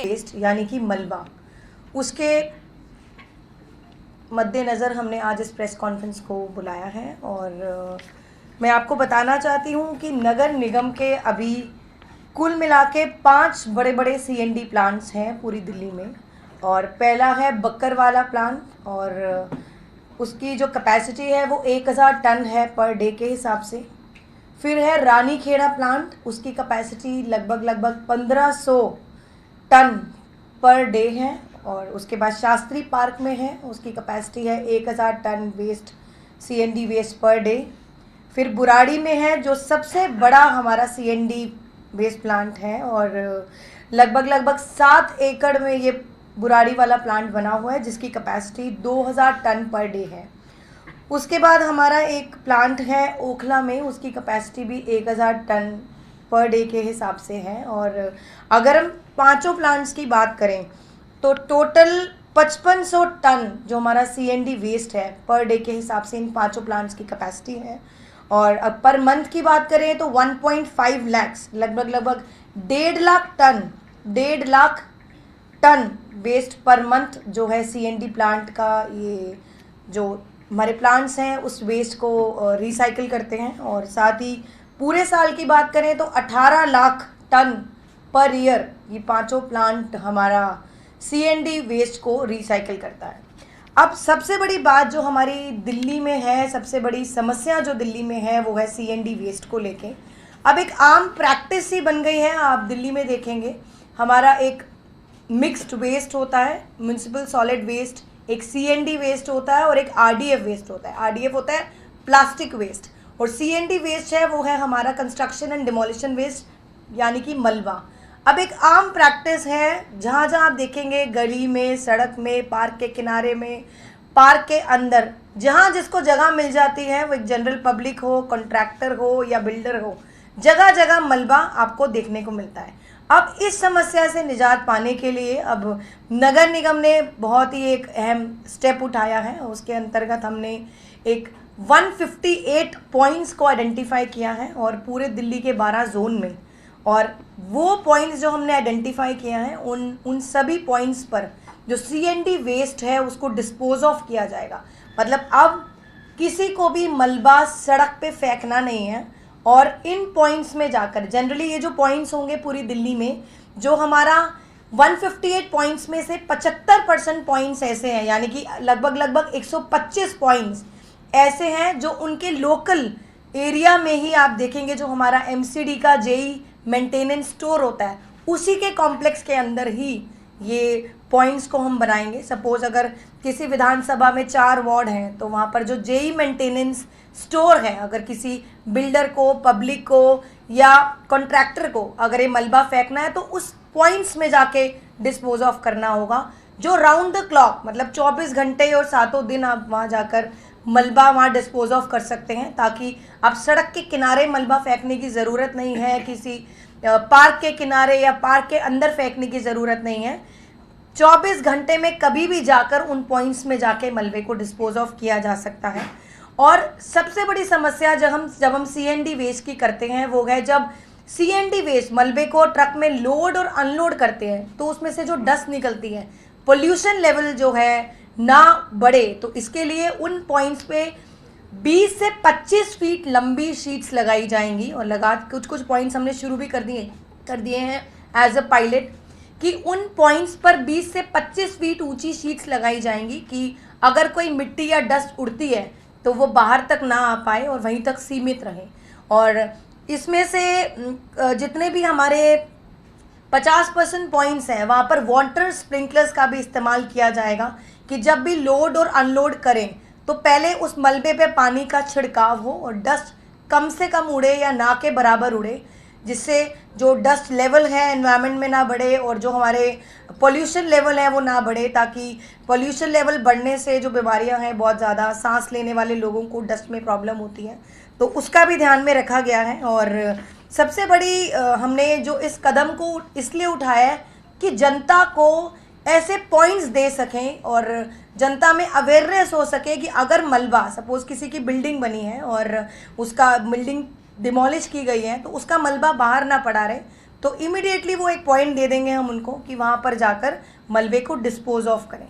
Waste यानी कि मलबा, उसके मद्देनज़र हमने आज इस प्रेस कॉन्फ्रेंस को बुलाया है। और मैं आपको बताना चाहती हूँ कि नगर निगम के अभी कुल मिला के 5 बड़े बड़े CND प्लांट्स हैं पूरी दिल्ली में। और पहला है बक्करवाला प्लांट और उसकी जो कैपेसिटी है वो 1000 टन है पर डे के हिसाब से। फिर है रानीखेड़ा प्लांट, उसकी कैपेसिटी लगभग 1500 टन पर डे है। और उसके बाद शास्त्री पार्क में है, उसकी कैपेसिटी है 1000 ton waste CND waste per day. फिर बुराड़ी में है जो सबसे बड़ा हमारा CND वेस्ट प्लांट है और लगभग 7 एकड़ में ये बुराड़ी वाला प्लांट बना हुआ है जिसकी कैपेसिटी 2000 टन पर डे है। उसके बाद हमारा एक प्लांट है ओखला में, उसकी कैपेसिटी भी 1000 टन पर डे के हिसाब से है। और अगर हम पांचों प्लांट्स की बात करें तो टोटल 5500 टन जो हमारा CND वेस्ट है पर डे के हिसाब से इन पांचों प्लांट्स की कैपेसिटी है। और अब पर मंथ की बात करें तो 1.5 लाख लगभग 1.5 lakh ton waste per month जो है CND प्लांट का, ये जो हमारे प्लांट्स हैं उस वेस्ट को रिसाइकिल करते हैं। और साथ ही पूरे साल की बात करें तो 18 लाख टन पर ईयर ये पांचों प्लांट हमारा CND वेस्ट को रिसाइकिल करता है। अब सबसे बड़ी बात जो हमारी दिल्ली में है, सबसे बड़ी समस्या जो दिल्ली में है वो है CND वेस्ट को लेके। अब एक आम प्रैक्टिस ही बन गई है, आप दिल्ली में देखेंगे हमारा एक मिक्स्ड वेस्ट होता है, म्युनिसिपल सॉलिड वेस्ट, एक CND वेस्ट होता है और एक RDF वेस्ट होता है। RDF होता है प्लास्टिक वेस्ट और CND वेस्ट है वो है हमारा कंस्ट्रक्शन एंड डिमोलिशन वेस्ट यानी कि मलबा। अब एक आम प्रैक्टिस है जहाँ जहाँ आप देखेंगे गली में, सड़क में, पार्क के किनारे में, पार्क के अंदर, जहाँ जिसको जगह मिल जाती है, वो एक जनरल पब्लिक हो, कॉन्ट्रैक्टर हो या बिल्डर हो, जगह जगह मलबा आपको देखने को मिलता है। अब इस समस्या से निजात पाने के लिए अब नगर निगम ने बहुत ही एक अहम स्टेप उठाया है। उसके अंतर्गत हमने एक 158 पॉइंट्स को आइडेंटिफाई किया है और पूरे दिल्ली के 12 जोन में। और वो पॉइंट्स जो हमने आइडेंटिफाई किया है उन सभी पॉइंट्स पर जो CND वेस्ट है उसको डिस्पोज ऑफ किया जाएगा। मतलब अब किसी को भी मलबा सड़क पे फेंकना नहीं है। और इन पॉइंट्स में जाकर जनरली ये जो पॉइंट्स होंगे पूरी दिल्ली में, जो हमारा 158 पॉइंट्स में से 75% पॉइंट्स ऐसे हैं, यानी कि लगभग 125 पॉइंट्स ऐसे हैं जो उनके लोकल एरिया में ही आप देखेंगे जो हमारा MCD का JE मेंटेनेंस स्टोर होता है उसी के कॉम्प्लेक्स के अंदर ही ये पॉइंट्स को हम बनाएंगे। सपोज अगर किसी विधानसभा में 4 वार्ड हैं तो वहाँ पर जो JE मेंटेनेंस स्टोर है, अगर किसी बिल्डर को, पब्लिक को या कॉन्ट्रैक्टर को अगर ये मलबा फेंकना है तो उस पॉइंट्स में जाके डिस्पोज ऑफ करना होगा, जो राउंड द क्लॉक मतलब 24 घंटे और 7 दिन आप वहाँ जाकर मलबा वहाँ डिस्पोज ऑफ कर सकते हैं, ताकि आप सड़क के किनारे मलबा फेंकने की ज़रूरत नहीं है, किसी पार्क के किनारे या पार्क के अंदर फेंकने की ज़रूरत नहीं है। 24 घंटे में कभी भी जाकर उन पॉइंट्स में जाके मलबे को डिस्पोज ऑफ किया जा सकता है। और सबसे बड़ी समस्या जब हम CND वेस्ट की करते हैं वो है जब CND वेस्ट मलबे को ट्रक में लोड और अनलोड करते हैं तो उसमें से जो डस्ट निकलती है, पोल्यूशन लेवल जो है ना बढ़े, तो इसके लिए उन पॉइंट्स पे 20 से 25 फीट लंबी शीट्स लगाई जाएंगी। और कुछ पॉइंट्स हमने शुरू भी कर दिए हैं एज अ पायलट कि उन पॉइंट्स पर 20 से 25 फीट ऊंची शीट्स लगाई जाएंगी कि अगर कोई मिट्टी या डस्ट उड़ती है तो वो बाहर तक ना आ पाए और वहीं तक सीमित रहे। और इसमें से जितने भी हमारे 50% पॉइंट्स हैं वहाँ पर वाटर स्प्रिंकलर्स का भी इस्तेमाल किया जाएगा कि जब भी लोड और अनलोड करें तो पहले उस मलबे पे पानी का छिड़काव हो और डस्ट कम से कम उड़े या ना के बराबर उड़े, जिससे जो डस्ट लेवल है एनवायरनमेंट में ना बढ़े और जो हमारे पोल्यूशन लेवल है वो ना बढ़े, ताकि पोल्यूशन लेवल बढ़ने से जो बीमारियां हैं, बहुत ज़्यादा सांस लेने वाले लोगों को डस्ट में प्रॉब्लम होती है, तो उसका भी ध्यान में रखा गया है। और सबसे बड़ी हमने जो इस कदम को इसलिए उठाया है कि जनता को ऐसे पॉइंट्स दे सकें और जनता में अवेयरनेस हो सके कि अगर मलबा, सपोज़ किसी की बिल्डिंग बनी है और उसका बिल्डिंग डिमोलिश की गई है तो उसका मलबा बाहर ना पड़ा रहे, तो इमिडिएटली वो एक पॉइंट दे देंगे हम उनको कि वहाँ पर जाकर मलबे को डिस्पोज ऑफ करें।